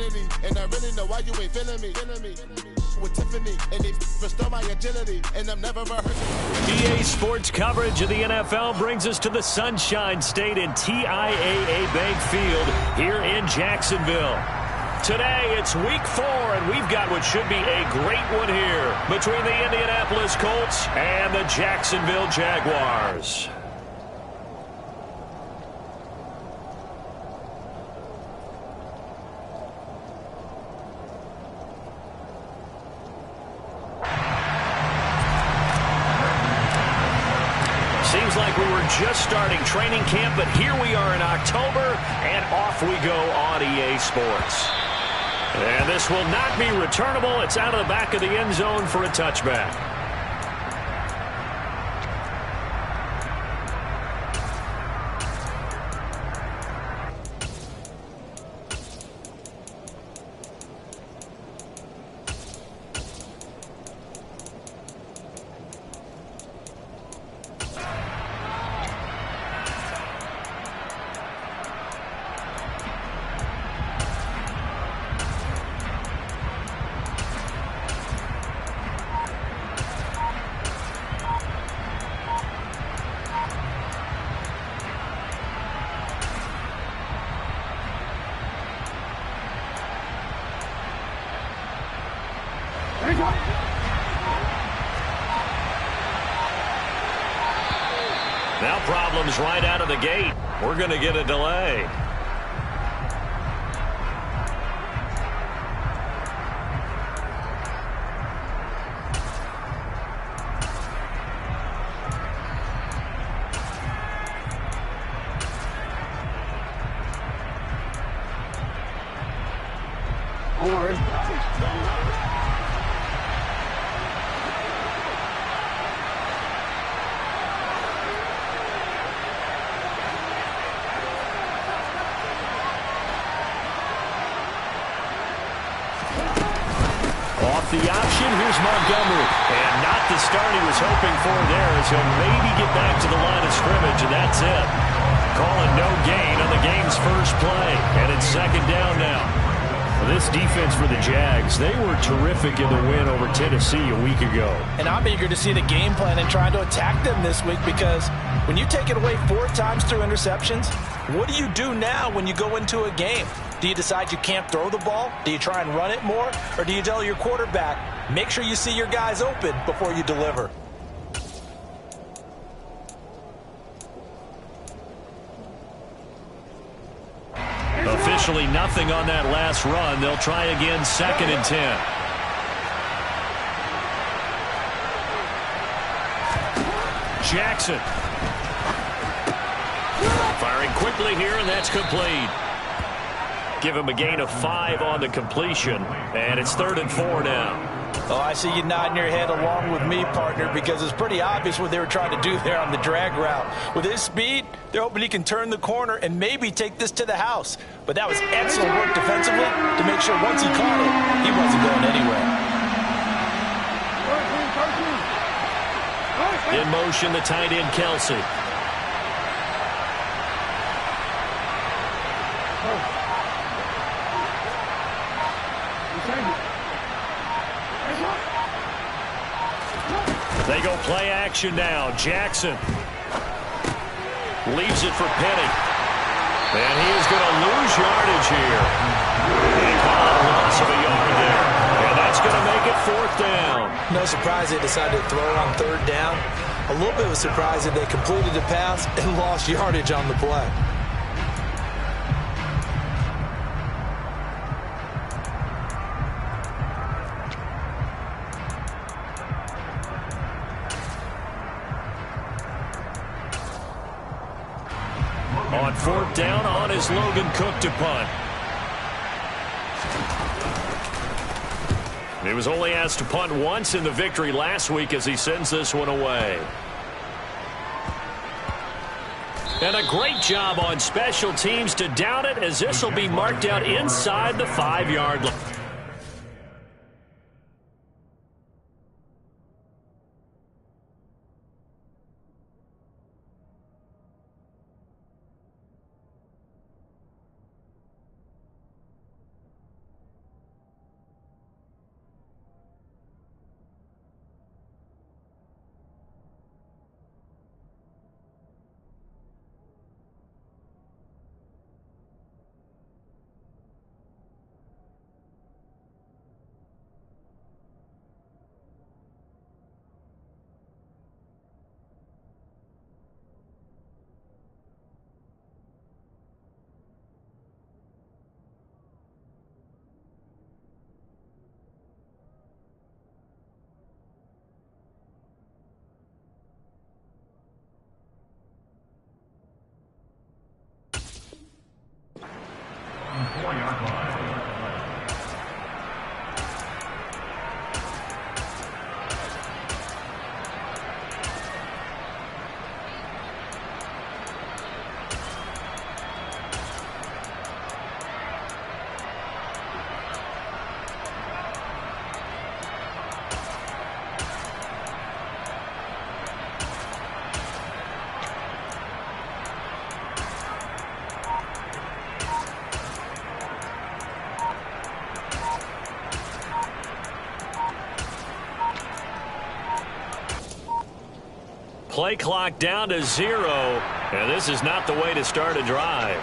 infinity. And I really know why you ain't feeling me. With Tiffany, and they restore my agility, and I'm never rehearsing. EA Sports coverage of the NFL brings us to the Sunshine State in TIAA Bank Field here in Jacksonville. Today, it's week 4, and we've got what should be a great one here between the Indianapolis Colts and the Jacksonville Jaguars. Seems like we were just starting training camp, but here we are in October, and off we go on EA Sports. And this will not be returnable. It's out of the back of the end zone for a touchback. Now problems right out of the gate. We're going to get a delay. Off the option, here's Montgomery. And not the start he was hoping for there, as he'll maybe get back to the line of scrimmage, and that's it. Calling no gain on the game's first play. And it's second down now. Well, this defense for the Jags, they were terrific in the win over Tennessee a week ago. And I'm eager to see the game plan and trying to attack them this week, because when you take it away 4 times through interceptions, what do you do now when you go into a game? Do you decide you can't throw the ball? Do you try and run it more? Or do you tell your quarterback, make sure you see your guys open before you deliver? Officially nothing on that last run. They'll try again, 2nd and 10. Jackson. Firing quickly here, and that's complete. Give him a gain of 5 on the completion, and it's 3rd and 4 now. Oh, I see you nodding your head along with me, partner, because it's pretty obvious what they were trying to do there on the drag route. With his speed, they're hoping he can turn the corner and maybe take this to the house. But that was excellent work defensively to make sure once he caught it, he wasn't going anywhere. In motion, the tight end, Kelsey. They go play action now. Jackson leaves it for Penny. And he is going to lose yardage here. They call it a loss of a yard there. And that's going to make it 4th down. No surprise they decided to throw it on 3rd down. A little bit of a surprise that they completed the pass and lost yardage on the play. On 4th down, on is Logan Cook to punt. He was only asked to punt once in the victory last week as he sends this one away. And a great job on special teams to down it, as this will be marked out inside the 5-yard line. play clock down to 0, and this is not the way to start a drive.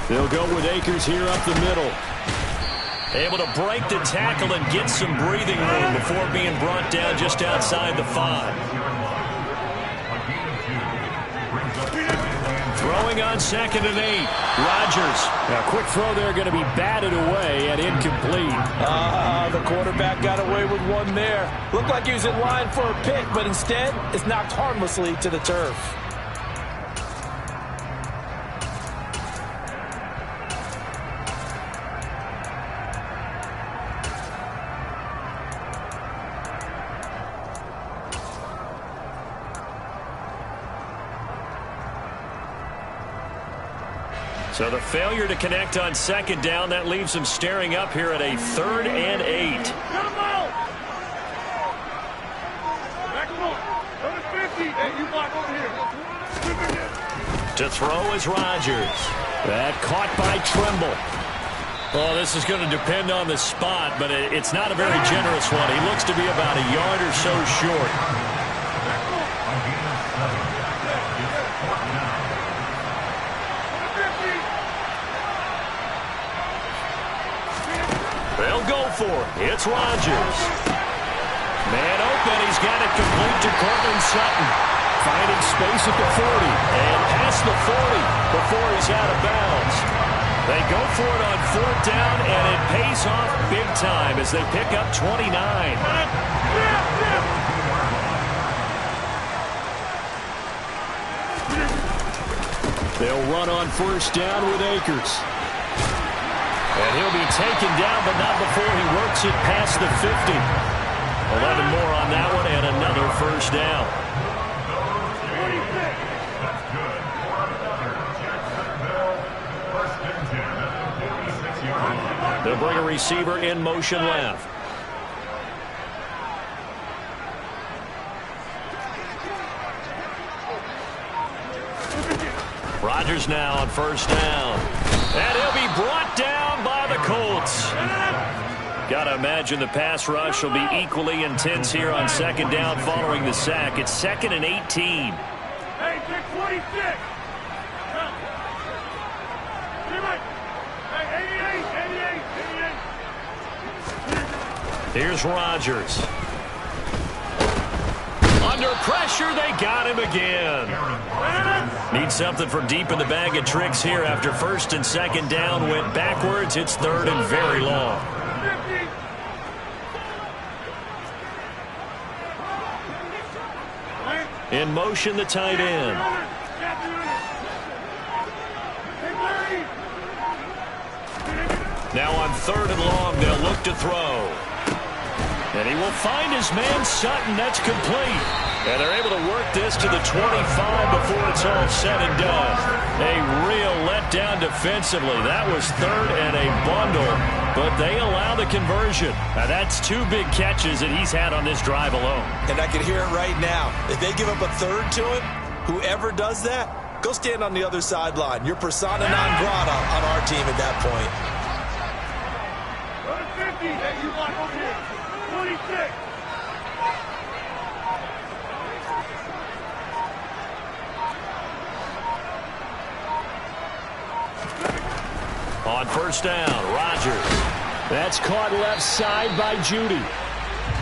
They'll go with Akers here up the middle. Able to break the tackle and get some breathing room before being brought down just outside the 5. Throwing on 2nd and 8. Rodgers. Now, quick throw there going to be batted away and incomplete. The quarterback got away with one there. Looked like he was in line for a pick, but instead it's knocked harmlessly to the turf. So the failure to connect on 2nd down, that leaves them staring up here at a 3rd and 8. To throw is Rodgers. That caught by Trimble. Oh, this is going to depend on the spot, but it's not a very generous one. He looks to be about a yard or so short. They'll go for it. It's Rodgers. Man open. He's got it complete to Courtland Sutton. Finding space at the 40. And past the 40 before he's out of bounds. They go for it on 4th down, and it pays off big time as they pick up 29. They'll run on 1st down with Akers. And he'll be taken down, but not before he works it past the 50. 11 more on that one, and another 1st down. They'll bring a receiver in motion left. Rodgers now on 1st down. And he'll be brought down by the Colts. Got to imagine the pass rush will be equally intense here on 2nd down following the sack. It's 2nd and 18. Hey, 626. Here's Rodgers. Under pressure, they got him again. Need something from deep in the bag of tricks here after 1st and 2nd down went backwards. It's 3rd and very long. In motion, the tight end. Now on 3rd and long, they'll look to throw. And he will find his man Sutton. That's complete. And they're able to work this to the 25 before it's all said and done. A real letdown defensively. That was 3rd and a bundle, but they allow the conversion. Now that's 2 big catches that he's had on this drive alone. And I can hear it right now. If they give up a 3rd to him, whoever does that, go stand on the other sideline. You're persona non grata on our team at that point. 50, hey, you block over here. 26. On 1st down, Rodgers. That's caught left side by Judy.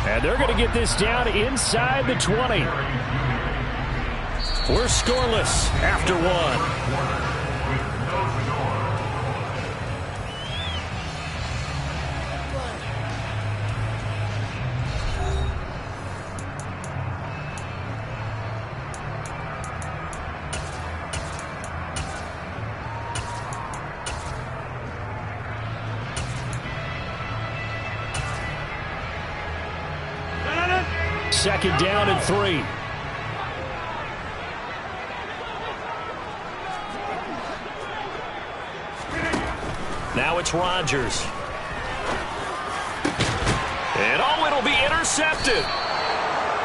And they're going to get this down inside the 20. We're scoreless after 1. second down and 3. Now it's Rodgers. And it'll be intercepted.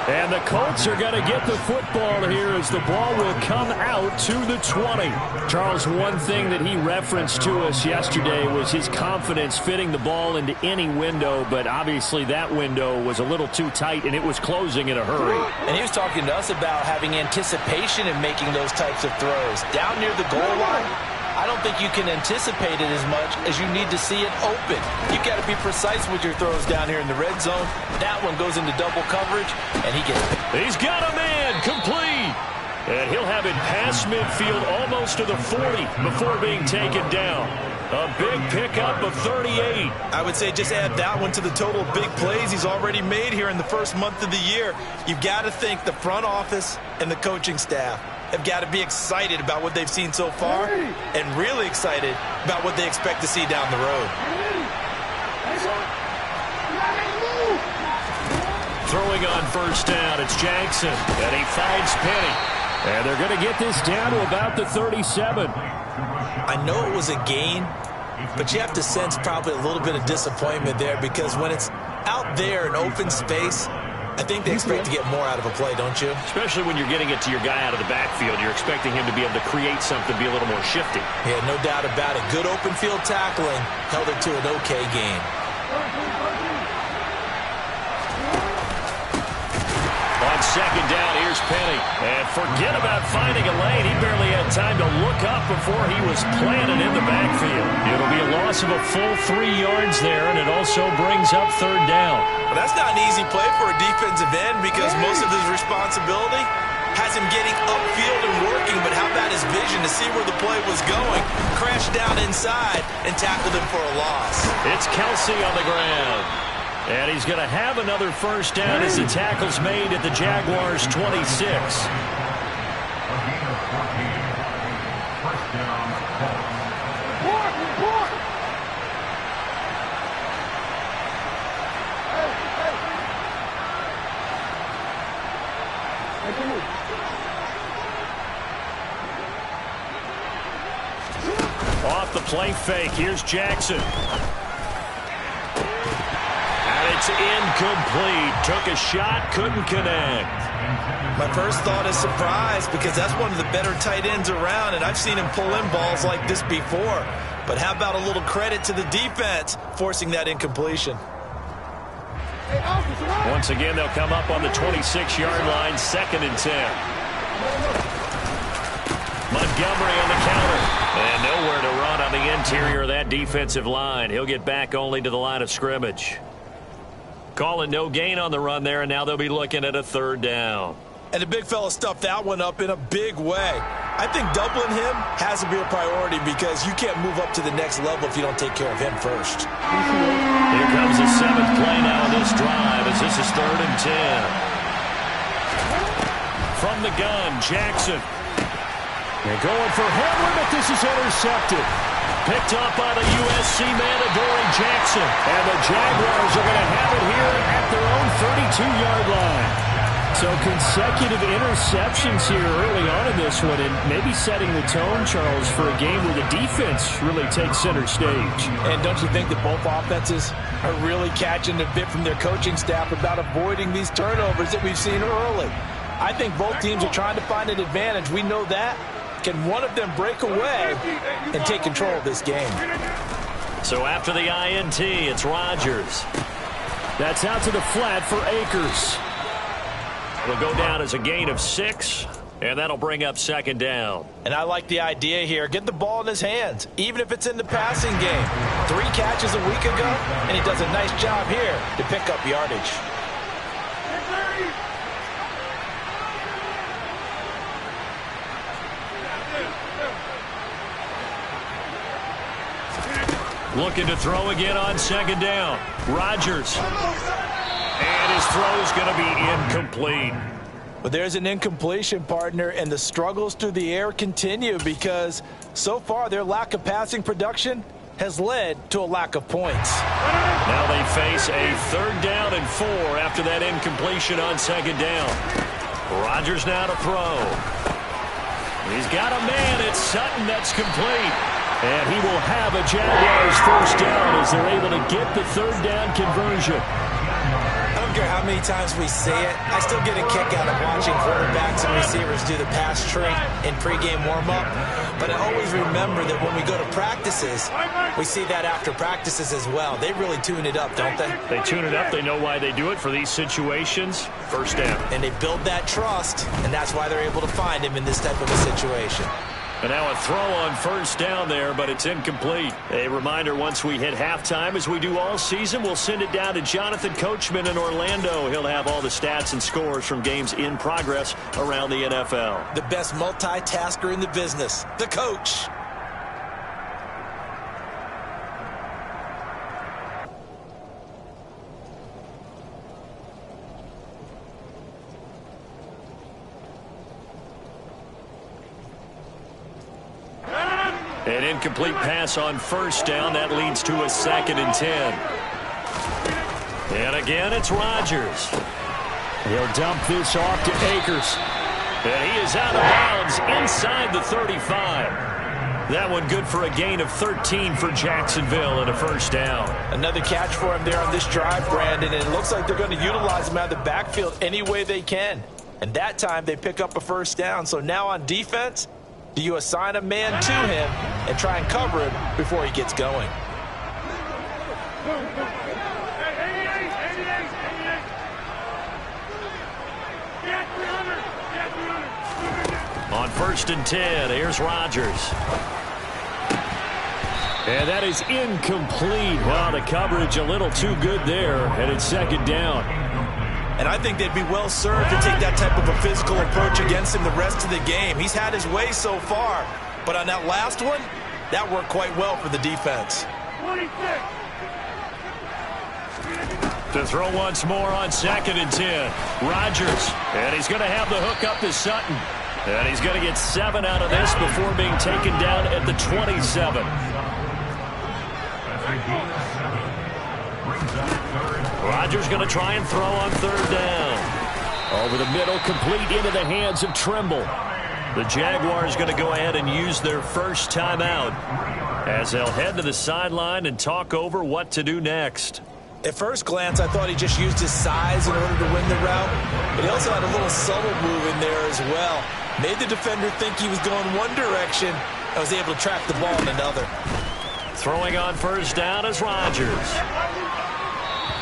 And the Colts are going to get the football here as the ball will come out to the 20. Charles, one thing that he referenced to us yesterday was his confidence fitting the ball into any window, but obviously that window was a little too tight, and it was closing in a hurry. And he was talking to us about having anticipation in making those types of throws. Down near the goal line, I don't think you can anticipate it as much as you need to see it open. You've got to be precise with your throws down here in the red zone. That one goes into double coverage, and he gets it. He's got a man complete. And he'll have it past midfield almost to the 40 before being taken down. A big pickup of 38. I would say just add that one to the total of big plays he's already made here in the first month of the year. You've got to think the front office and the coaching staff have got to be excited about what they've seen so far and really excited about what they expect to see down the road. Throwing on first down, it's Jackson, and he finds Penny. And they're going to get this down to about the 37. I know it was a gain, but you have to sense probably a little bit of disappointment there because when it's out there in open space, I think they expect to get more out of a play, don't you? Especially when you're getting it to your guy out of the backfield. You're expecting him to be able to create something, be a little more shifty. Yeah, no doubt about it. Good open field tackling held it to an okay game. On second down, here's Penny. And forget about finding a lane. He barely had time to look up before he was planted in the backfield. It'll be a loss of a full 3 yards there, and it also brings up third down. Well, that's not an easy play for a defensive end because most of his responsibility has him getting upfield and working, but how about his vision to see where the play was going, crashed down inside, and tackled him for a loss. It's Kelsey on the ground. And he's going to have another first down as the tackle's made at the Jaguars' 26. Off the play fake, here's Jackson. It's incomplete. Took a shot, couldn't connect. My first thought is surprise because that's one of the better tight ends around, and I've seen him pull in balls like this before. But how about a little credit to the defense forcing that incompletion? Once again, they'll come up on the 26-yard line, 2nd and 10. Montgomery on the counter. And nowhere to run on the interior of that defensive line. He'll get back only to the line of scrimmage. Calling no gain on the run there, and now they'll be looking at a third down. And the big fella stuffed that one up in a big way. I think doubling him has to be a priority because you can't move up to the next level if you don't take care of him first. Here comes the 7th play now on this drive as this is 3rd and 10. From the gun, Jackson. They're going for Henry, but this is intercepted. Picked up by the USC man, Adoree Jackson. And the Jaguars are going to have it here at their own 32-yard line. So consecutive interceptions here early on in this one, and maybe setting the tone, Charles, for a game where the defense really takes center stage. And don't you think that both offenses are really catching the bit from their coaching staff about avoiding these turnovers that we've seen early? I think both teams are trying to find an advantage. We know that. Can one of them break away and take control of this game? So after the INT, it's Rodgers. That's out to the flat for Akers. It'll go down as a gain of 6, and that'll bring up 2nd down. And I like the idea here. Get the ball in his hands, even if it's in the passing game. 3 catches a week ago, and he does a nice job here to pick up yardage. Looking to throw again on 2nd down. Rodgers. And his throw's going to be incomplete. But there's an incompletion, partner, and the struggles through the air continue because so far their lack of passing production has led to a lack of points. Now they face a 3rd down and 4 after that incompletion on 2nd down. Rodgers now to throw. He's got a man. It's Sutton. That's complete. And he will have a Jaguars 1st down as they're able to get the 3rd down conversion. I don't care how many times we say it, I still get a kick out of watching quarterbacks and receivers do the pass trick in pregame warm-up. But I always remember that when we go to practices, we see that after practices as well. They really tune it up, don't they? They tune it up. They know why they do it for these situations. 1st down. And they build that trust, and that's why they're able to find him in this type of a situation. And now a throw on 1st down there, but it's incomplete. A reminder, once we hit halftime, as we do all season, we'll send it down to Jonathan Coachman in Orlando. He'll have all the stats and scores from games in progress around the NFL. The best multitasker in the business, the coach. An incomplete pass on 1st down. That leads to a 2nd and 10. And again, it's Rodgers. He'll dump this off to Akers. And he is out of bounds inside the 35. That one good for a gain of 13 for Jacksonville and a 1st down. Another catch for him there on this drive, Brandon. And it looks like they're going to utilize him out of the backfield any way they can. And that time they pick up a 1st down. So now on defense, do you assign a man to him and try and cover him before he gets going? On 1st and 10, here's Rodgers. And that is incomplete. Wow, the coverage a little too good there, and it's 2nd down. And I think they'd be well served to take that type of a physical approach against him the rest of the game. He's had his way so far, but on that last one, that worked quite well for the defense. 26. To throw once more on 2nd and 10. Rodgers, and he's going to have the hook up to Sutton. And he's going to get 7 out of this before being taken down at the 27. Rodgers going to try and throw on 3rd down. Over the middle, complete into the hands of Trimble. The Jaguars going to go ahead and use their 1st timeout as they'll head to the sideline and talk over what to do next. At first glance, I thought he just used his size in order to win the route, but he also had a little subtle move in there as well. Made the defender think he was going one direction and was able to track the ball in another. Throwing on 1st down is Rodgers.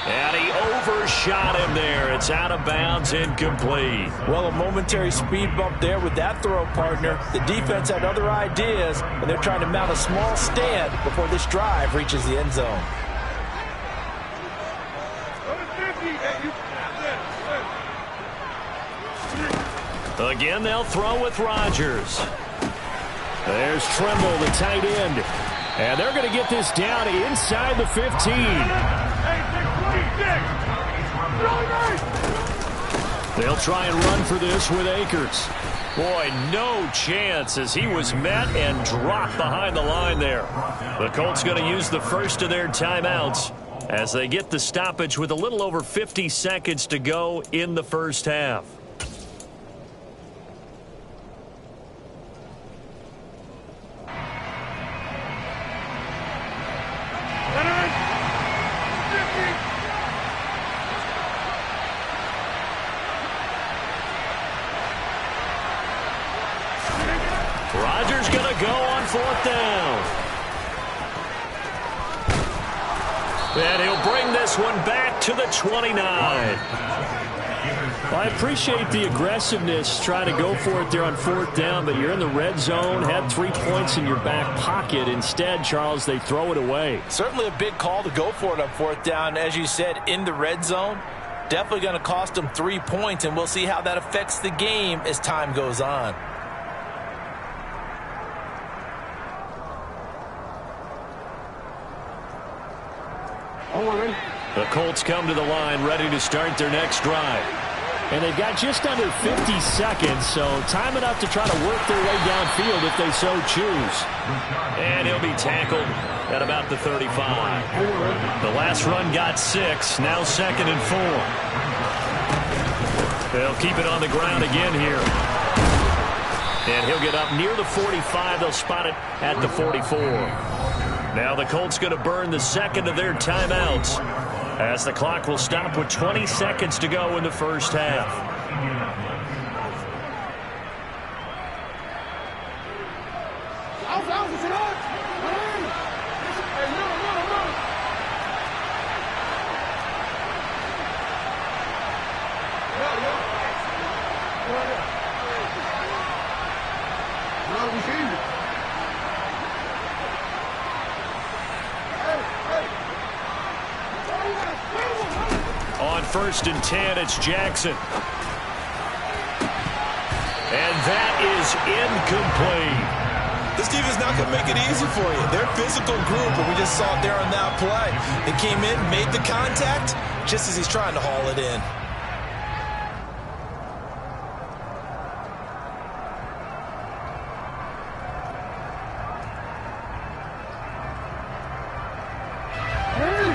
And he overshot him there. It's out of bounds, incomplete. Well, a momentary speed bump there with that throw, partner. The defense had other ideas, and they're trying to mount a small stand before this drive reaches the end zone. Again, they'll throw with Rodgers. There's Trimble, the tight end. And they're going to get this down inside the 15. They'll try and run for this with Akers. Boy, no chance as he was met and dropped behind the line there. The Colts going to use the 1st of their timeouts as they get the stoppage with a little over 50 seconds to go in the 1st half. Rodgers going to go on 4th down. And he'll bring this one back to the 29. Well, I appreciate the aggressiveness trying to go for it there on 4th down, but you're in the red zone, had 3 points in your back pocket. Instead, Charles, they throw it away. Certainly a big call to go for it on 4th down. As you said, in the red zone, definitely going to cost them 3 points, and we'll see how that affects the game as time goes on. The Colts come to the line ready to start their next drive. And they've got just under 50 seconds, so time enough to try to work their way downfield if they so choose. And he'll be tackled at about the 35. The last run got 6, now 2nd and 4. They'll keep it on the ground again here. And he'll get up near the 45. They'll spot it at the 44. Now the Colts going to burn the second of their timeouts, as the clock will stop with 20 seconds to go in the first half. On 1st and 10, it's Jackson. And that is incomplete. This defense is not going to make it easy for you. They're a physical group, and we just saw it there on that play. They came in, made the contact, just as he's trying to haul it in.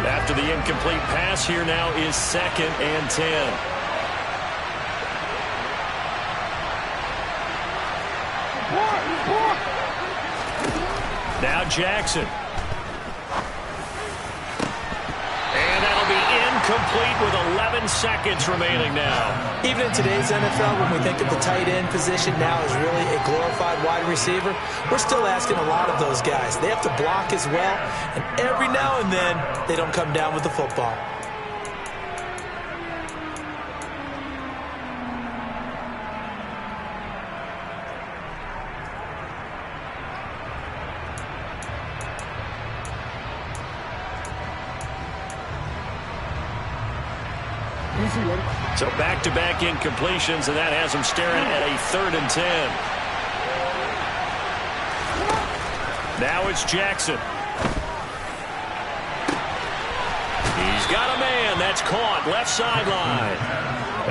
After the incomplete pass, here now is 2nd and 10. Now Jackson. And that'll be incomplete with 11 seconds remaining now. Even in today's NFL, when we think of the tight end position now as really a glorified wide receiver, we're still asking a lot of those guys. They have to block as well, and every now and then, they don't come down with the football. So back-to-back incompletions, and that has him staring at a 3rd and 10. Now it's Jackson. He's got a man. That's caught left sideline.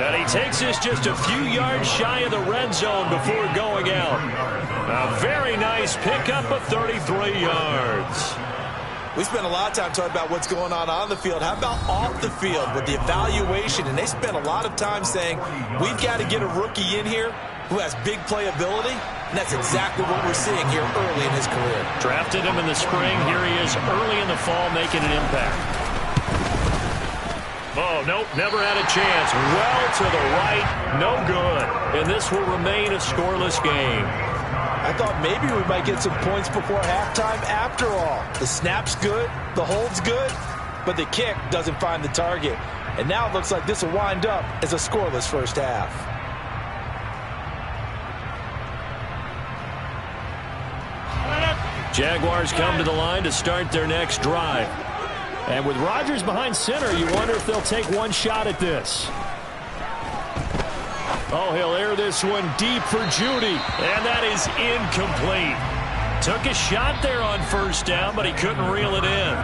And he takes this just a few yards shy of the red zone before going out. A very nice pickup of 33 yards. We spent a lot of time talking about what's going on the field. How about off the field with the evaluation? And they spent a lot of time saying, we've got to get a rookie in here who has big playability. And that's exactly what we're seeing here early in his career. Drafted him in the spring. Here he is early in the fall making an impact. Oh, nope, never had a chance. Well to the right, no good. And this will remain a scoreless game. I thought maybe we might get some points before halftime. After all, the snap's good, the hold's good, but the kick doesn't find the target. And now it looks like this will wind up as a scoreless first half. Jaguars come to the line to start their next drive. And with Rodgers behind center, you wonder if they'll take one shot at this. Oh, he'll air this one deep for Judy. And that is incomplete. Took a shot there on 1st down, but he couldn't reel it in.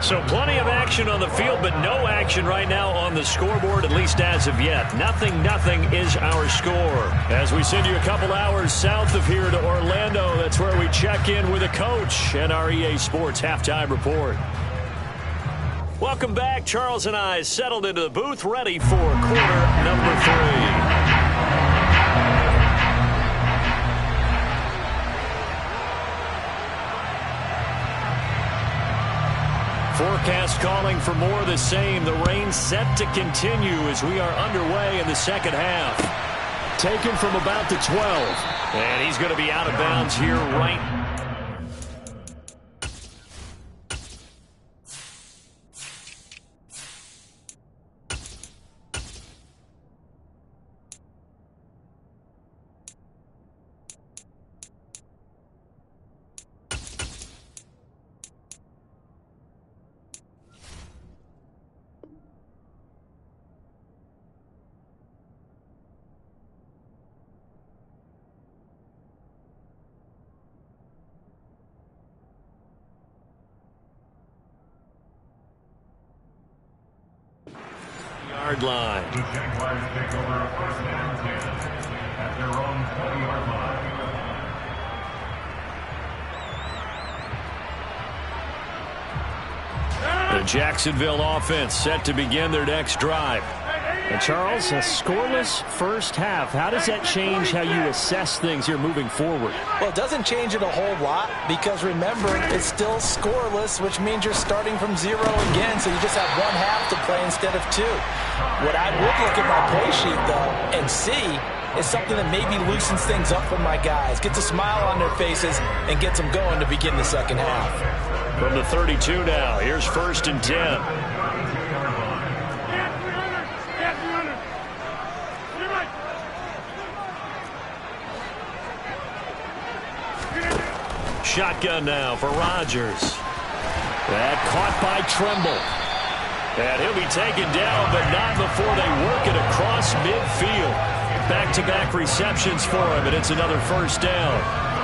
So plenty of action on the field, but no action right now on the scoreboard, at least as of yet. Nothing is our score. As we send you a couple hours south of here to Orlando, that's where we check in with a coach and our EA Sports Halftime Report. Welcome back. Charles and I settled into the booth, ready for quarter number 3. Forecast calling for more of the same. The rain set to continue as we are underway in the second half. Taken from about the 12. And he's going to be out of bounds here right now. 20-yard line. The Jaguars take over a first and 10 at their own 20-yard line. The Jacksonville offense set to begin their next drive. And Charles, a scoreless first half. How does that change how you assess things here moving forward? Well, it doesn't change it a whole lot because, remember, it's still scoreless, which means you're starting from 0 again, so you just have one half to play instead of 2. What I would look at my play sheet, though, and see is something that maybe loosens things up for my guys, gets a smile on their faces, and gets them going to begin the second half. From the 32 now, here's 1st and 10. Shotgun now for Rodgers. That caught by Tremble. And he'll be taken down, but not before they work it across midfield. Back-to-back receptions for him, and it's another first down.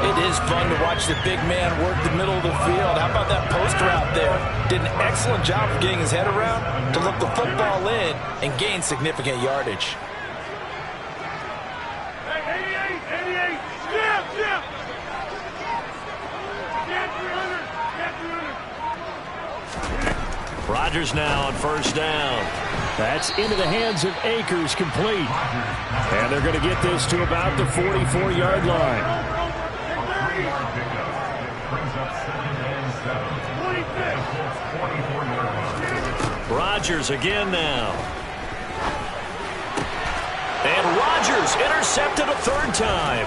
It is fun to watch the big man work the middle of the field. How about that post route there? Did an excellent job of getting his head around to look the football in and gain significant yardage. Hey, 88, Jim! Rodgers now on first down. That's into the hands of Akers, complete. And they're going to get this to about the 44-yard line. Rodgers again now. And Rodgers intercepted a third time.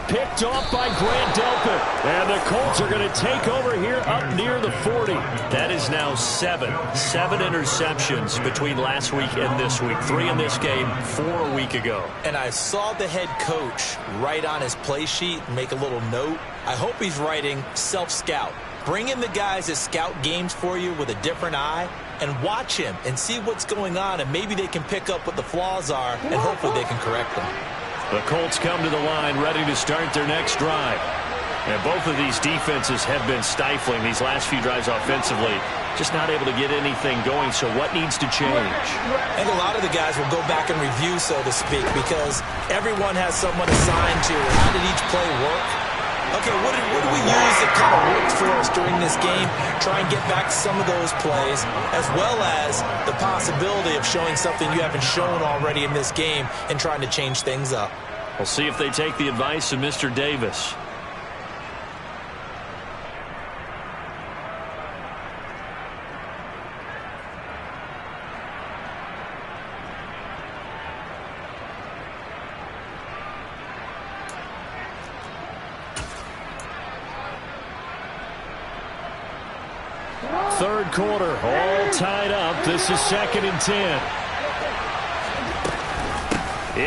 Picked off by Grant Delpit. And the Colts are going to take over here up near the 40. That is now 7 interceptions between last week and this week. 3 in this game, 4 a week ago. And I saw the head coach write on his play sheet, make a little note. I hope he's writing self-scout. Bring in the guys that scout games for you with a different eye and watch him and see what's going on, and maybe they can pick up what the flaws are, and hopefully they can correct them. The Colts come to the line ready to start their next drive. And both of these defenses have been stifling these last few drives offensively. Just not able to get anything going, so what needs to change? I think a lot of the guys will go back and review, so to speak, because everyone has someone assigned to how did each play work. Okay, what did we use that kind of worked for us during this game? Try and get back to some of those plays, as well as the possibility of showing something you haven't shown already in this game and trying to change things up. We'll see if they take the advice of Mr. Davis. Third quarter, all tied up. This is 2nd and 10.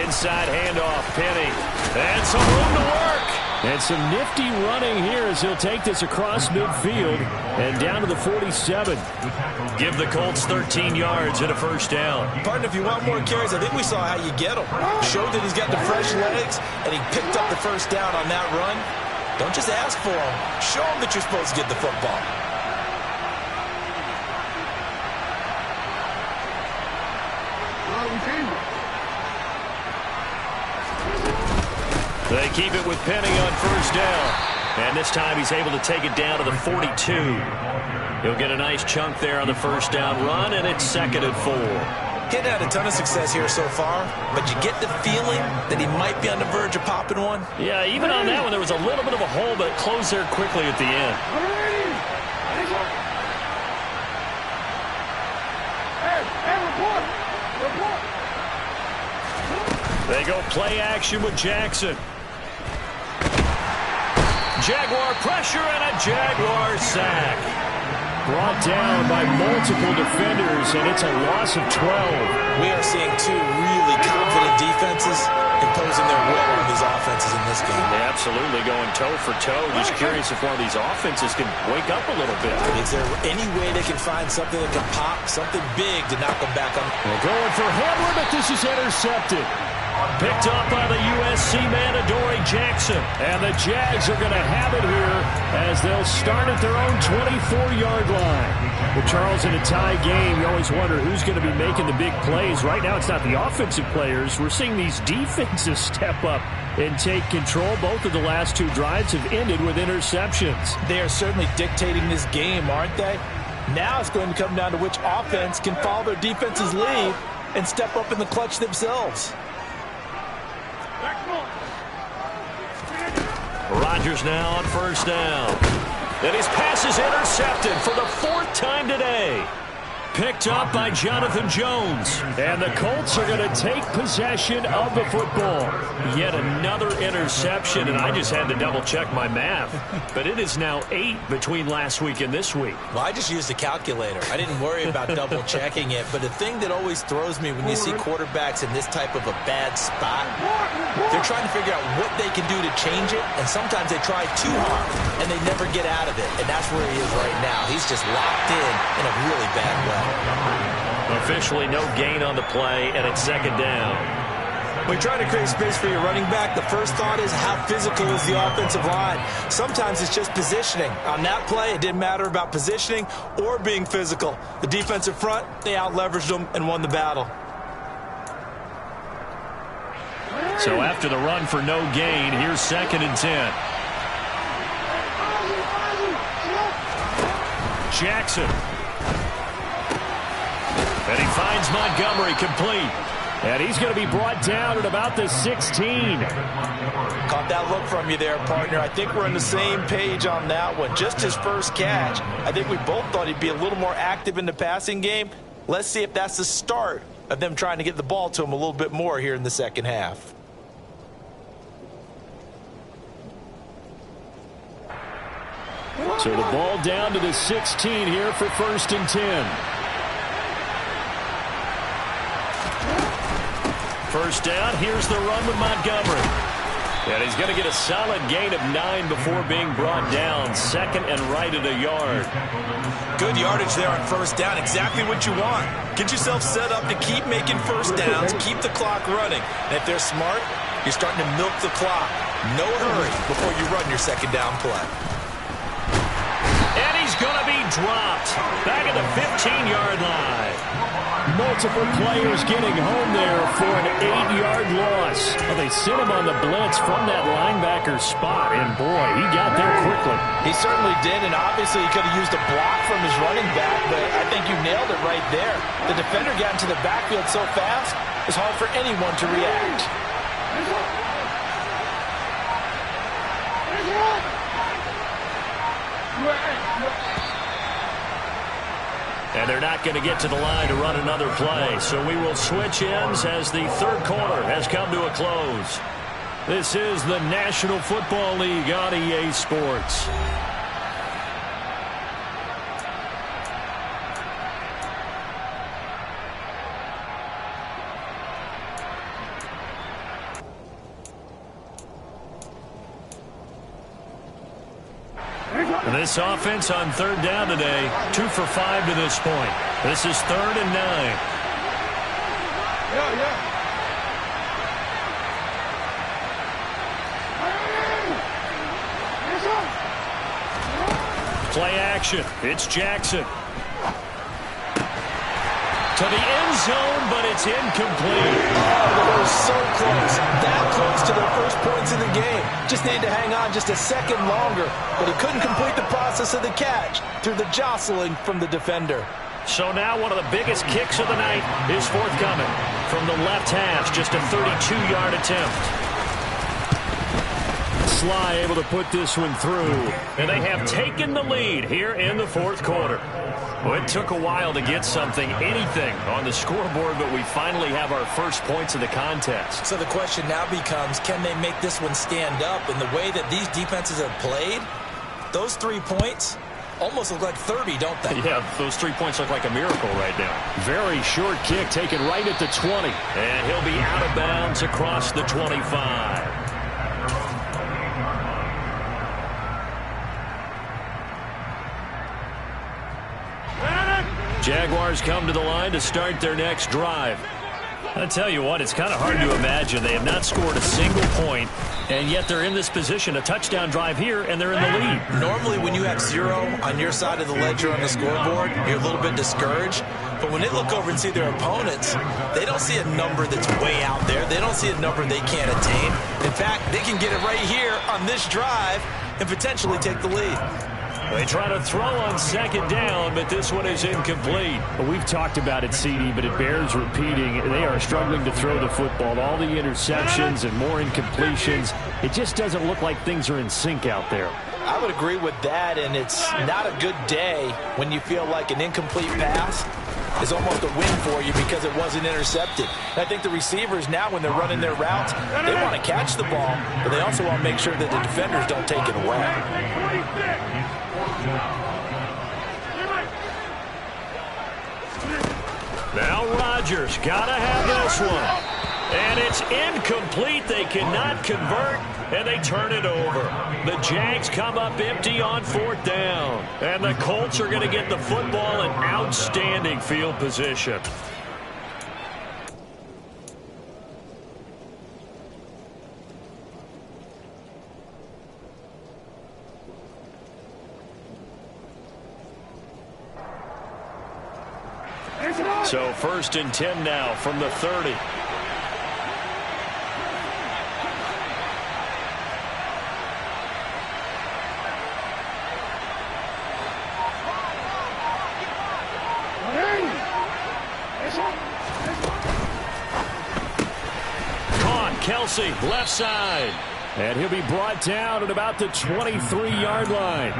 Inside handoff, Penny. And some room to work. And some nifty running here as he'll take this across midfield and down to the 47. Give the Colts 13 yards and a first down. Partner, if you want more carries, I think we saw how you get him. Showed that he's got the fresh legs, and he picked up the first down on that run. Don't just ask for him. Show him that you're supposed to get the football. They keep it with Penny on first down. And this time he's able to take it down to the 42. He'll get a nice chunk there on the first down run, and it's 2nd and 4. He hadn't had a ton of success here so far, but you get the feeling that he might be on the verge of popping one. Yeah, even on that one, there was a little bit of a hole, but it closed there quickly at the end. They go play action with Jackson. Jaguar pressure and a Jaguar sack. Brought down by multiple defenders, and it's a loss of 12. We are seeing two really confident defenses imposing their will on these offenses in this game. Yeah, absolutely, going toe for toe. Just curious if one of these offenses can wake up a little bit. Is there any way they can find something that can pop, something big to knock them back on? They're going for Hamler, but this is intercepted. Picked up by the USC man, Adoree Jackson. And the Jags are going to have it here as they'll start at their own 24-yard line. Well, Charles, in a tie game, you always wonder who's going to be making the big plays. Right now, it's not the offensive players. We're seeing these defenses step up and take control. Both of the last two drives have ended with interceptions. They are certainly dictating this game, aren't they? Now it's going to come down to which offense can follow their defense's lead and step up in the clutch themselves. Rodgers now on first down. And his pass is intercepted for the fourth time today. Picked up by Jonathan Jones. And the Colts are going to take possession of the football. Yet another interception, and I just had to double-check my math. But it is now 8 between last week and this week. Well, I just used a calculator. I didn't worry about double-checking it. But the thing that always throws me when you see quarterbacks in this type of a bad spot, they're trying to figure out what they can do to change it. And sometimes they try too hard, and they never get out of it. And that's where he is right now. He's just locked in a really bad way. Officially no gain on the play, and it's second down. When you're trying to create space for your running back, the first thought is how physical is the offensive line. Sometimes it's just positioning. On that play, it didn't matter about positioning or being physical. The defensive front, they out-leveraged them and won the battle. So after the run for no gain, here's 2nd and 10. Jackson. And he finds Montgomery complete. And he's going to be brought down at about the 16. Caught that look from you there, partner. I think we're on the same page on that one. Just his first catch. I think we both thought he'd be a little more active in the passing game. Let's see if that's the start of them trying to get the ball to him a little bit more here in the second half. So the ball down to the 16 here for 1st and 10. First down, here's the run with Montgomery. And he's going to get a solid gain of 9 before being brought down. 2nd and right at a yard. Good yardage there on first down. Exactly what you want. Get yourself set up to keep making first downs, keep the clock running. And if they're smart, you're starting to milk the clock. No hurry before you run your second down play. And he's going to be dropped. Back at the 15-yard line. Multiple players getting home there for an 8-yard loss. Well, they sent him on the blitz from that linebacker spot, and boy, he got there quickly. He certainly did, and obviously he could have used a block from his running back, but I think you nailed it right there. The defender got into the backfield so fast, it's hard for anyone to react. And they're not going to get to the line to run another play. So we will switch ends as the third quarter has come to a close. This is the National Football League on EA Sports. This offense on third down today, 2 for 5 to this point. This is 3rd and 9. Play action. It's Jackson. To the end zone, but it's incomplete. Oh, they were so close. That close to their first points in the game. Just needed to hang on just a second longer, but he couldn't complete the process of the catch through the jostling from the defender. So now one of the biggest kicks of the night is forthcoming. From the left hash, just a 32-yard attempt. Sly able to put this one through. And they have taken the lead here in the fourth quarter. Well, it took a while to get anything on the scoreboard, but we finally have our first points of the contest. So the question now becomes, can they make this one stand up? In the way that these defenses have played, those 3 points almost look like 30, don't they? Yeah, those 3 points look like a miracle right now. Very short kick taken right at the 20. And he'll be out of bounds across the 25. Jaguars come to the line to start their next drive. I tell you what, it's kind of hard to imagine. They have not scored a single point, and yet they're in this position, a touchdown drive here, and they're in the lead. Normally, when you have 0 on your side of the ledger on the scoreboard, you're a little bit discouraged. But when they look over and see their opponents, they don't see a number that's way out there. They don't see a number they can't attain. In fact, they can get it right here on this drive and potentially take the lead. They try to throw on second down, but this one is incomplete. Well, we've talked about it, CD, but it bears repeating. They are struggling to throw the football. All the interceptions and more incompletions. It just doesn't look like things are in sync out there. I would agree with that, and it's not a good day when you feel like an incomplete pass is almost a win for you because it wasn't intercepted. And I think the receivers now, when they're running their routes, they want to catch the ball, but they also want to make sure that the defenders don't take it away. Now Rodgers got to have this one. And it's incomplete. They cannot convert, and they turn it over. The Jags come up empty on 4th down. And the Colts are going to get the football in outstanding field position. So 1st and 10 now from the 30. Kelsey, left side. And he'll be brought down at about the 23-yard line.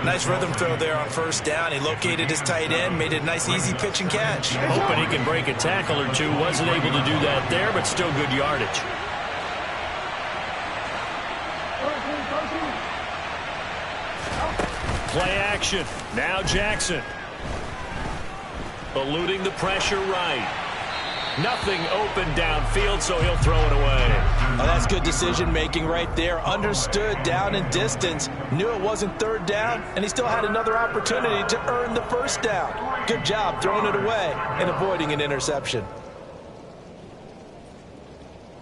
Nice rhythm throw there on 1st down. He located his tight end, made a nice easy pitch and catch. Hoping he can break a tackle or two. Wasn't able to do that there, but still good yardage. Play action. Now Jackson. Eluding the pressure right. Nothing open downfield, so he'll throw it away. Oh, that's good decision-making right there. Understood down and distance. Knew it wasn't 3rd down, and he still had another opportunity to earn the 1st down. Good job throwing it away and avoiding an interception.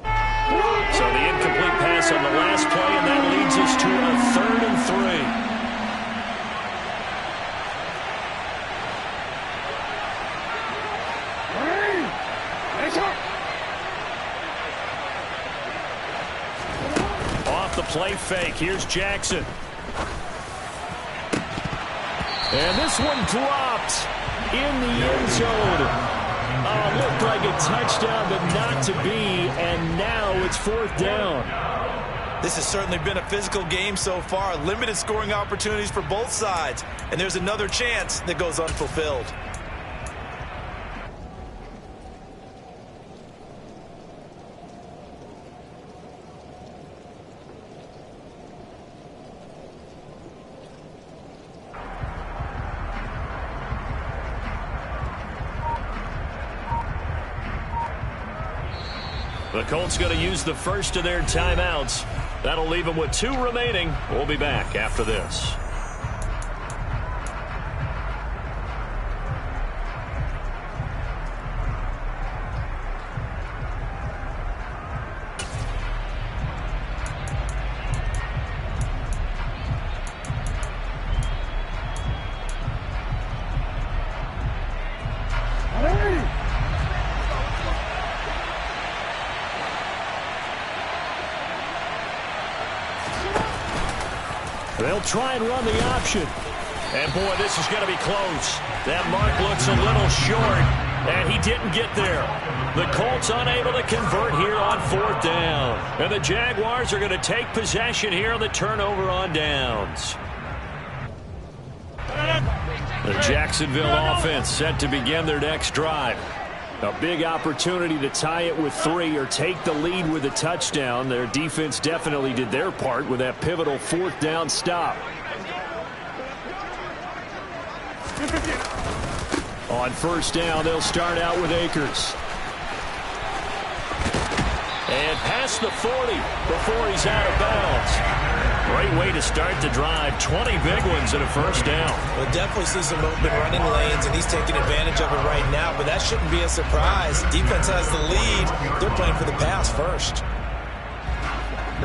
So the incomplete pass on the last play, and that leads us to a 3rd and 3. Play fake. Here's Jackson. And this one dropped in the end zone. Looked like a touchdown, but not to be. And now it's 4th down. This has certainly been a physical game so far. Limited scoring opportunities for both sides. And there's another chance that goes unfulfilled. The Colts going to use the first of their timeouts. That'll leave them with 2 remaining. We'll be back after this. They'll try and run the option. And, boy, this is going to be close. That mark looks a little short, and he didn't get there. The Colts unable to convert here on 4th down. And the Jaguars are going to take possession here on the turnover on downs. The Jacksonville offense set to begin their next drive. A big opportunity to tie it with 3 or take the lead with a touchdown. Their defense definitely did their part with that pivotal 4th down stop. On 1st down, they'll start out with Akers. And past the 40 before he's out of bounds. Great way to start the drive. 20 big ones and a 1st down. We'll definitely see some open running lanes, and he's taking advantage of it right now. But that that shouldn't be a surprise. Defense has the lead. They're playing for the pass first.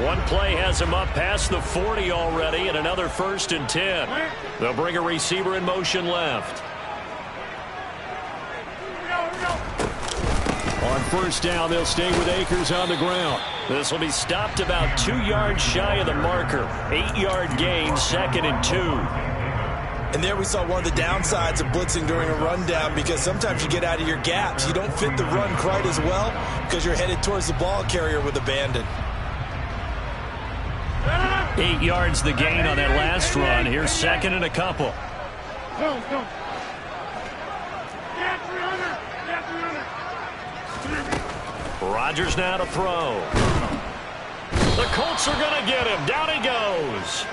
One play has him up past the 40 already, and another 1st and 10. They'll bring a receiver in motion left. On 1st down, they'll stay with Akers on the ground. This will be stopped about 2 yards shy of the marker. 8-yard gain, 2nd and 2. And there we saw one of the downsides of blitzing during a rundown, because sometimes you get out of your gaps. You don't fit the run quite as well because you're headed towards the ball carrier with abandon. 8 yards the gain on that last run. Here's 2nd and a couple. Go. Rodgers now to throw. The Colts are going to get him. Down he goes.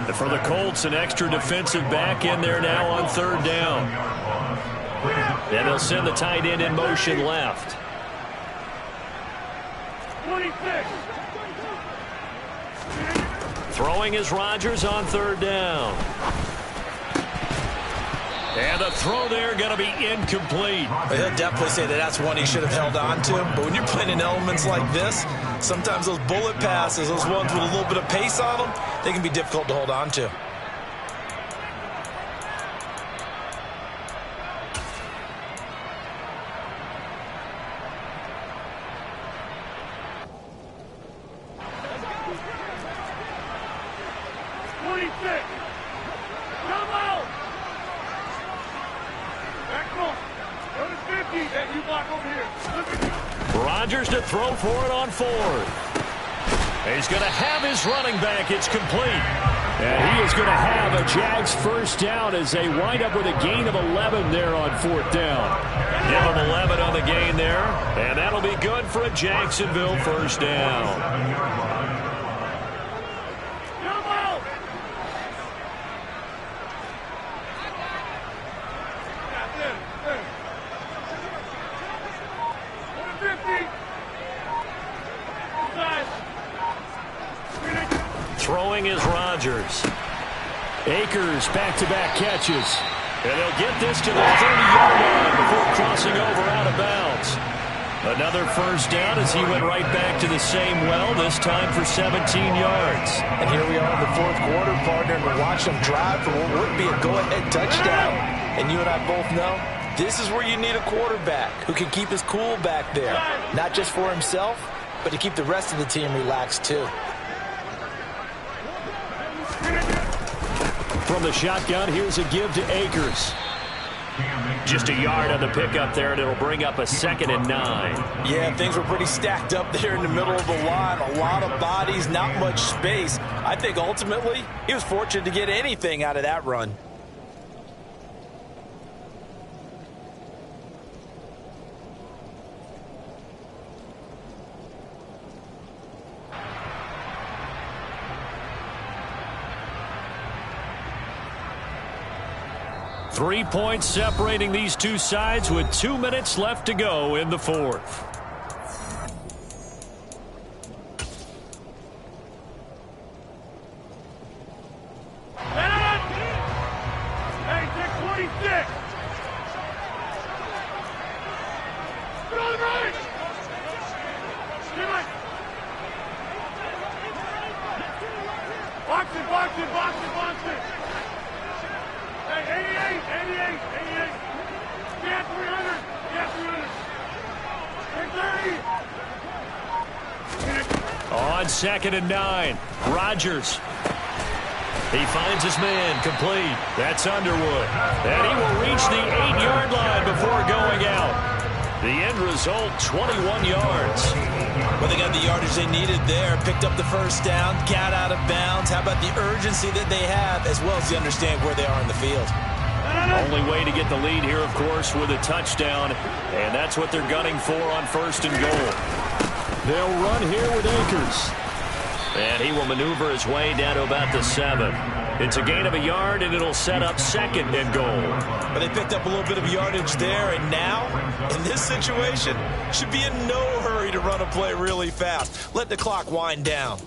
And for the Colts, an extra defensive back in there now on 3rd down. And they'll send the tight end in motion left. 26. Throwing is Rodgers on 3rd down. And the throw there going to be incomplete. He'll definitely say that that's one he should have held on to. But when you're playing in elements like this, sometimes those bullet passes, those ones with a little bit of pace on them, they can be difficult to hold on to. Rodgers to throw for it on 4th. He's going to have his running back. It's complete. And he is going to have a Jags 1st down as they wind up with a gain of 11 there on 4th down. Give him 11 on the gain there. And that'll be good for a Jacksonville 1st down. Throwing is Rodgers. Akers back-to-back catches. And they'll get this to the 30-yard line before crossing over out of bounds. Another 1st down as he went right back to the same well, this time for 17 yards. And here we are in the 4th quarter, partner, and we're watching them drive for what would be a go-ahead touchdown. And you and I both know this is where you need a quarterback who can keep his cool back there, not just for himself, but to keep the rest of the team relaxed too. From the shotgun, here's a give to Akers. Just a yard on the pickup there, and it'll bring up a 2nd and 9. Yeah, things were pretty stacked up there in the middle of the line. A lot of bodies, not much space. I think ultimately he was fortunate to get anything out of that run. Three points separating these two sides with 2 minutes left to go in the 4th. Hey, take 26. Get on the right. Box it. Hey, 88. Get 300. Take 30. On 2nd and 9, Rodgers. He finds his man, complete. That's Underwood. And he will reach the 8-yard line before going out. The end result, 21 yards. Well, they got the yardage they needed there. Picked up the 1st down, got out of bounds. How about the urgency that they have, as well as they understand where they are in the field? Only way to get the lead here, of course, with a touchdown. And that's what they're gunning for on 1st and goal. They'll run here with Akers. And he will maneuver his way down to about the 7. It's a gain of a yard, and it'll set up 2nd and goal. But they picked up a little bit of yardage there, and now, in this situation, should be in no hurry to run a play really fast. Let the clock wind down.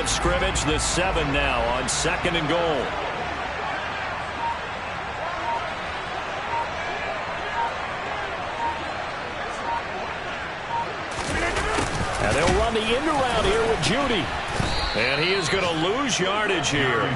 of scrimmage, the 7 now on 2nd and goal. And they'll run the end around here with Judy. And he is going to lose yardage here.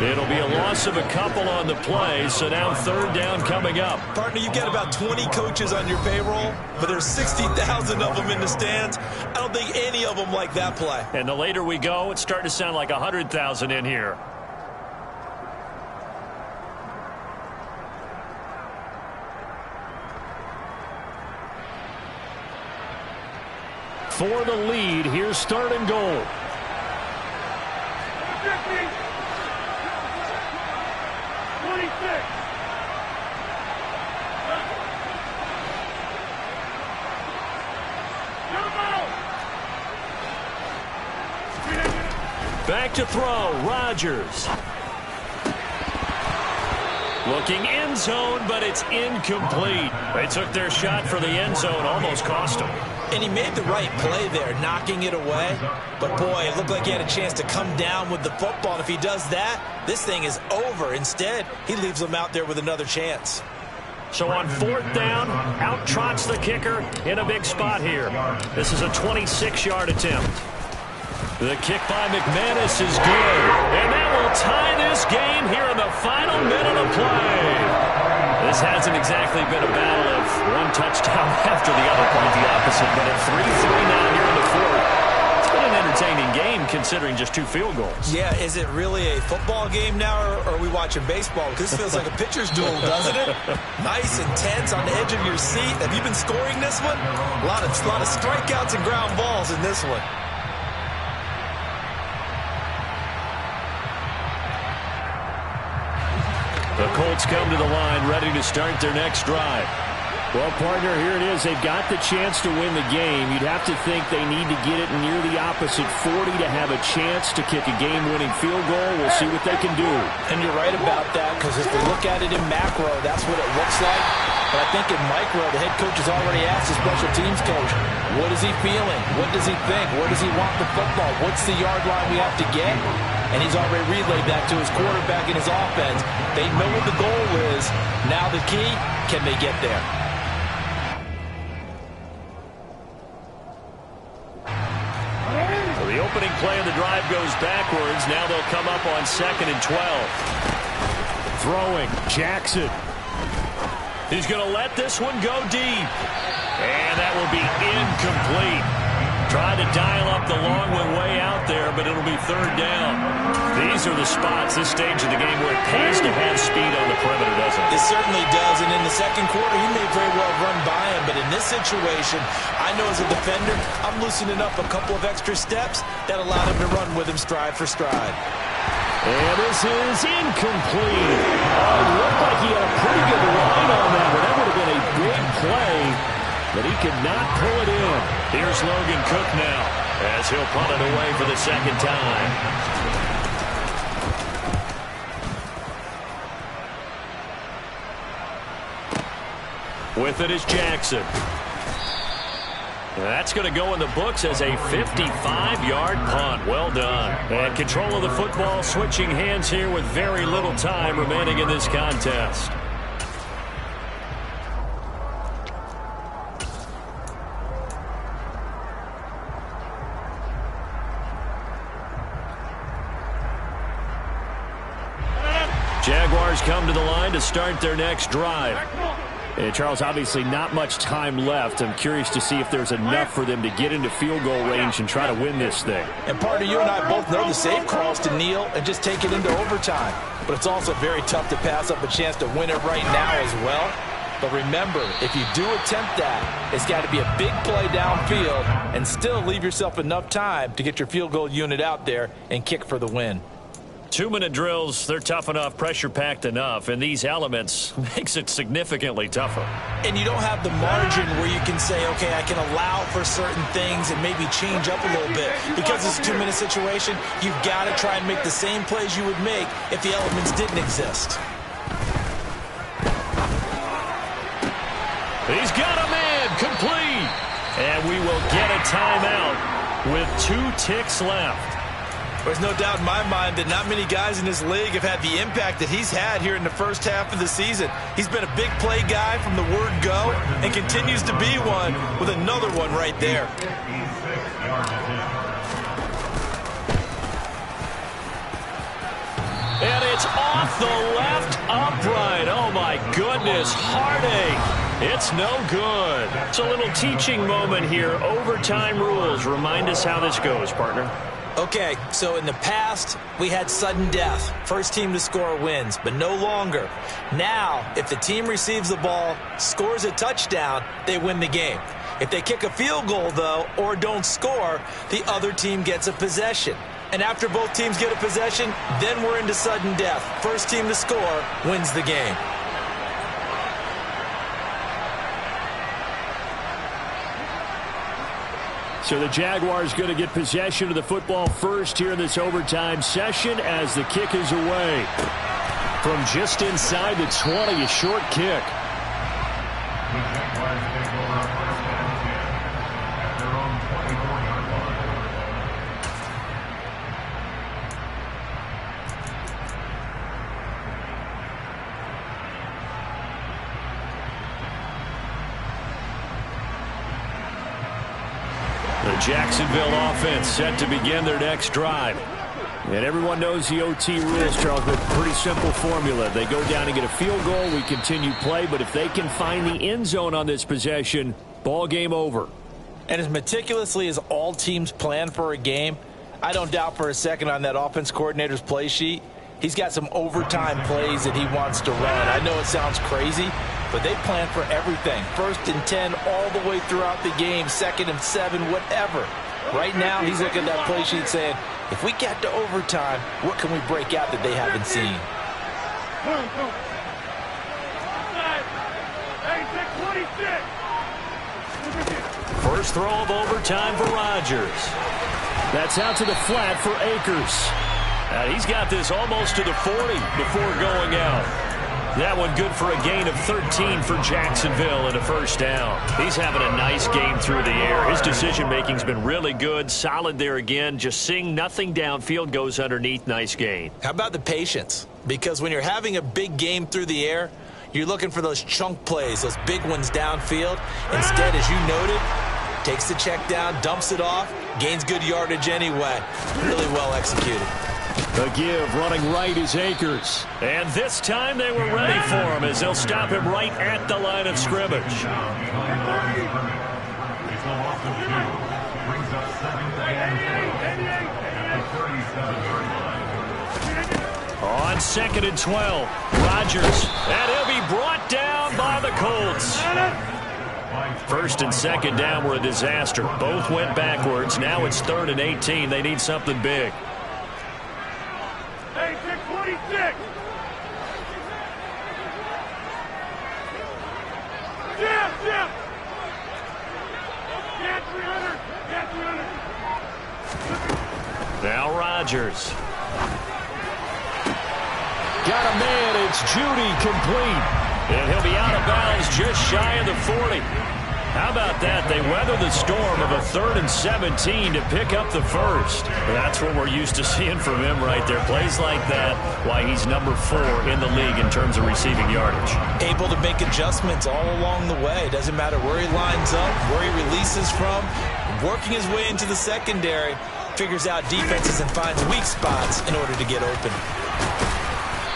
It'll be a loss of a couple on the play, so now 3rd down coming up. Partner, you've got about 20 coaches on your payroll, but there's 60,000 of them in the stands. I don't think any of them like that play. And the later we go, it's starting to sound like 100,000 in here. For the lead, here's 3rd and goal. 26. Back to throw, Rodgers. Looking end zone, but it's incomplete. They took their shot for the end zone, almost cost them. And he made the right play there, knocking it away. But, boy, it looked like he had a chance to come down with the football. And if he does that, this thing is over. Instead, he leaves them out there with another chance. So on 4th down, out trots the kicker in a big spot here. This is a 26-yard attempt. The kick by McManus is good. And that will tie this game here in the final minute of play. This hasn't exactly been a battle of one touchdown after the other, quite the opposite. But at 3-3 now here in the 4th, it's been an entertaining game considering just 2 field goals. Yeah, is it really a football game now, or are we watching baseball? Because this feels like a pitcher's duel, doesn't it? Nice, intense, on the edge of your seat. Have you been scoring this one? A lot of strikeouts and ground balls in this one. The Colts come to the line, ready to start their next drive. Well, partner, here it is. They've got the chance to win the game. You'd have to think they need to get it near the opposite 40 to have a chance to kick a game-winning field goal. We'll see what they can do. And you're right about that, because if they look at it in macro, that's what it looks like. But I think in micro, the head coach has already asked the special teams coach, what is he feeling? What does he think? Where does he want the football? What's the yard line we have to get? And he's already relayed that to his quarterback and his offense. They know what the goal is. Now the key, can they get there? So the opening play of the drive goes backwards. Now they'll come up on 2nd and 12. Throwing, Jackson. He's going to let this one go deep. And that will be incomplete. Tried to dial up the long one way out there, but it'll be 3rd down. These are the spots, this stage of the game, where it pays to have speed on the perimeter, doesn't it? It certainly does, and in the second quarter, he may very well run by him, but in this situation, I know as a defender, I'm loosening up a couple of extra steps that allowed him to run with him stride for stride. And this is incomplete. Oh, it looked like he had a pretty good line on that, but that would have been a big play. But he could not pull it in. Here's Logan Cook now as he'll punt it away for the 2nd time. With it is Jackson. That's going to go in the books as a 55-yard punt. Well done. And control of the football switching hands here with very little time remaining in this contest. Jaguars come to the line to start their next drive. And Charles, obviously not much time left. I'm curious to see if there's enough for them to get into field goal range and try to win this thing. And partner, you and I both know the safe call is to kneel and just take it into overtime. But it's also very tough to pass up a chance to win it right now as well. But remember, if you do attempt that, it's got to be a big play downfield and still leave yourself enough time to get your field goal unit out there and kick for the win. 2-minute drills, they're tough enough, pressure-packed enough, and these elements makes it significantly tougher. And you don't have the margin where you can say, okay, I can allow for certain things and maybe change up a little bit. Because it's a 2-minute situation, you've got to try and make the same plays you would make if the elements didn't exist. He's got a man, complete. And we will get a timeout with 2 ticks left. There's no doubt in my mind that not many guys in this league have had the impact that he's had here in the first half of the season. He's been a big play guy from the word go and continues to be one with another one right there. And it's off the left upright. Oh, my goodness. Heartache. It's no good. It's a little teaching moment here. Overtime rules. Remind us how this goes, partner. Okay, so in the past, we had sudden death. First team to score wins, but no longer. Now, if the team receives the ball, scores a touchdown, they win the game. If they kick a field goal, though, or don't score, the other team gets a possession. And after both teams get a possession, then we're into sudden death. First team to score wins the game. So the Jaguars going to get possession of the football first here in this overtime session as the kick is away. From just inside the 20, a short kick. The Jacksonville offense set to begin their next drive. And everyone knows the OT rules, Charles, but pretty simple formula. They go down and get a field goal, we continue play, but if they can find the end zone on this possession, ball game over. And as meticulously as all teams plan for a game, I don't doubt for a second on that offense coordinator's play sheet, he's got some overtime plays that he wants to run. I know it sounds crazy, but they plan for everything. 1st and 10 all the way throughout the game, 2nd and 7, whatever. Right now, he's looking at that play sheet saying, if we get to overtime, what can we break out that they haven't seen? First throw of overtime for Rodgers. That's out to the flat for Akers. And he's got this almost to the 40 before going out. That one good for a gain of 13 for Jacksonville and a first down. He's having a nice game through the air. His decision-making's been really good, solid there again. Just seeing nothing downfield, goes underneath. Nice gain. How about the patience? Because when you're having a big game through the air, you're looking for those chunk plays, those big ones downfield. Instead, as you noted, takes the check down, dumps it off, gains good yardage anyway. Really well executed. The give running right is Akers. And this time they were ready for him as they'll stop him right at the line of scrimmage. On 2nd and 12, Rodgers. And he'll be brought down by the Colts. 1st and 2nd down were a disaster. Both went backwards. Now it's 3rd and 18. They need something big. Hey, 626. Jim. Get 300. Now Rodgers. Got a man. It's Judy, complete. And he'll be out of bounds just shy of the 40. How about that? They weather the storm of a 3rd and 17 to pick up the first. That's what we're used to seeing from him right there. Plays like that, why he's number 4 in the league in terms of receiving yardage. Able to make adjustments all along the way. Doesn't matter where he lines up, where he releases from. Working his way into the secondary, figures out defenses and finds weak spots in order to get open.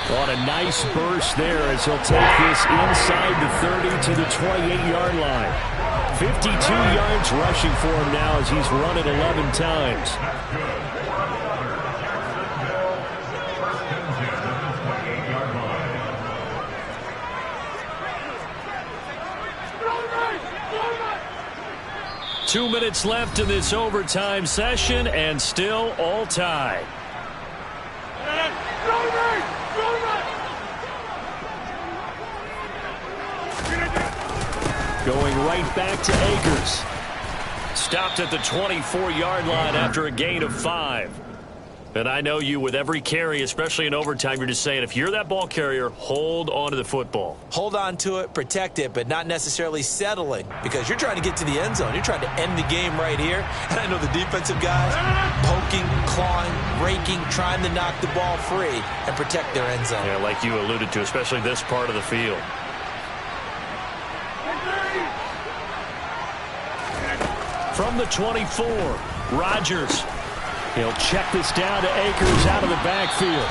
On a nice burst there as he'll take this inside the 30 to the 28-yard line. 52 yards rushing for him now as he's run it 11 times. Two minutes left in this overtime session, and still all tied. Going right back to Akers. Stopped at the 24-yard line after a gain of 5. And I know you, with every carry, especially in overtime, you're just saying, if you're that ball carrier, hold on to the football. Hold on to it, protect it, but not necessarily settling, because you're trying to get to the end zone. You're trying to end the game right here. And I know the defensive guys poking, clawing, raking, trying to knock the ball free and protect their end zone. Yeah, like you alluded to, especially this part of the field. From the 24, Rodgers. He'll check this down to Akers out of the backfield.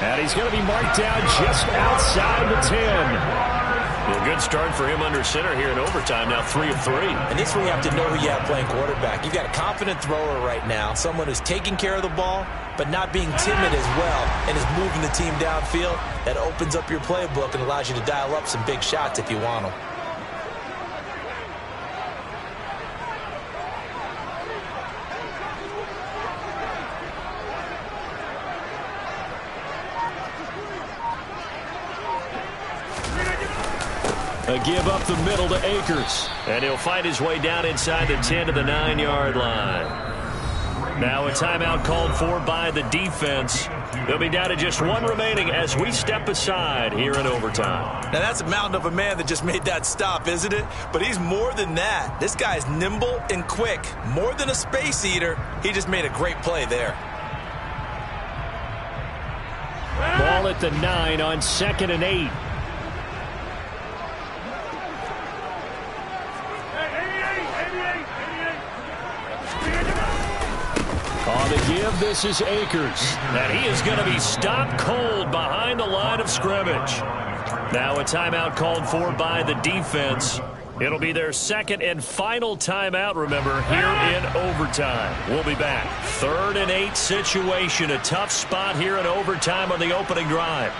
And he's going to be marked down just outside the 10. A good start for him under center here in overtime, now 3 of 3. And this is where you have to know who you have playing quarterback. You've got a confident thrower right now, someone who's taking care of the ball, but not being timid as well, and is moving the team downfield. That opens up your playbook and allows you to dial up some big shots if you want them. A give up the middle to Akers. And he'll fight his way down inside the 10 to the 9-yard line. Now a timeout called for by the defense. They'll be down to just one remaining as we step aside here in overtime. Now that's a mountain of a man that just made that stop, isn't it? But he's more than that. This guy's nimble and quick. More than a space eater. He just made a great play there. Ball at the 9 on 2nd and 8. On the give, this is Akers. And he is going to be stopped cold behind the line of scrimmage. Now a timeout called for by the defense. It'll be their second and final timeout, remember, here in overtime. We'll be back. 3rd and 8 situation. A tough spot here in overtime on the opening drive.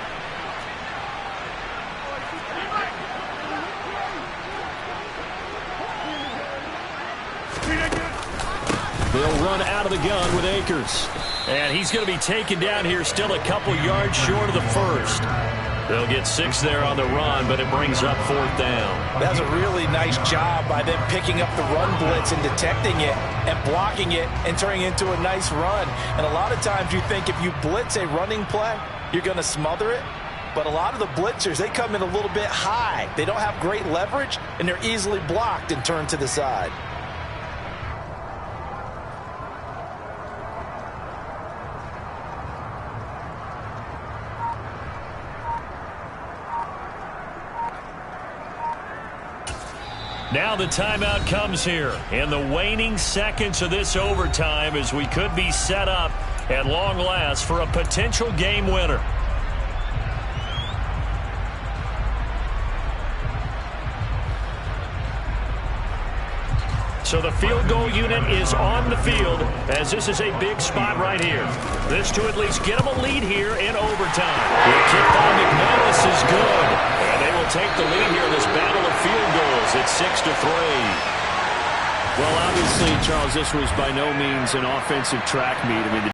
They'll run out of the gun with Akers. And he's going to be taken down here still a couple yards short of the first. They'll get 6 there on the run, but it brings up 4th down. That's a really nice job by them picking up the run blitz and detecting it and blocking it and turning it into a nice run. And a lot of times you think if you blitz a running play, you're going to smother it. But a lot of the blitzers, they come in a little bit high. They don't have great leverage, and they're easily blocked and turned to the side. Now the timeout comes here in the waning seconds of this overtime as we could be set up at long last for a potential game winner. So the field goal unit is on the field as this is a big spot right here. This to at least get them a lead here in overtime. The kick by McManus is good. And they will take the lead here in this battle of field goals at 6-3. Well, obviously, Charles, this was by no means an offensive track meet. I mean,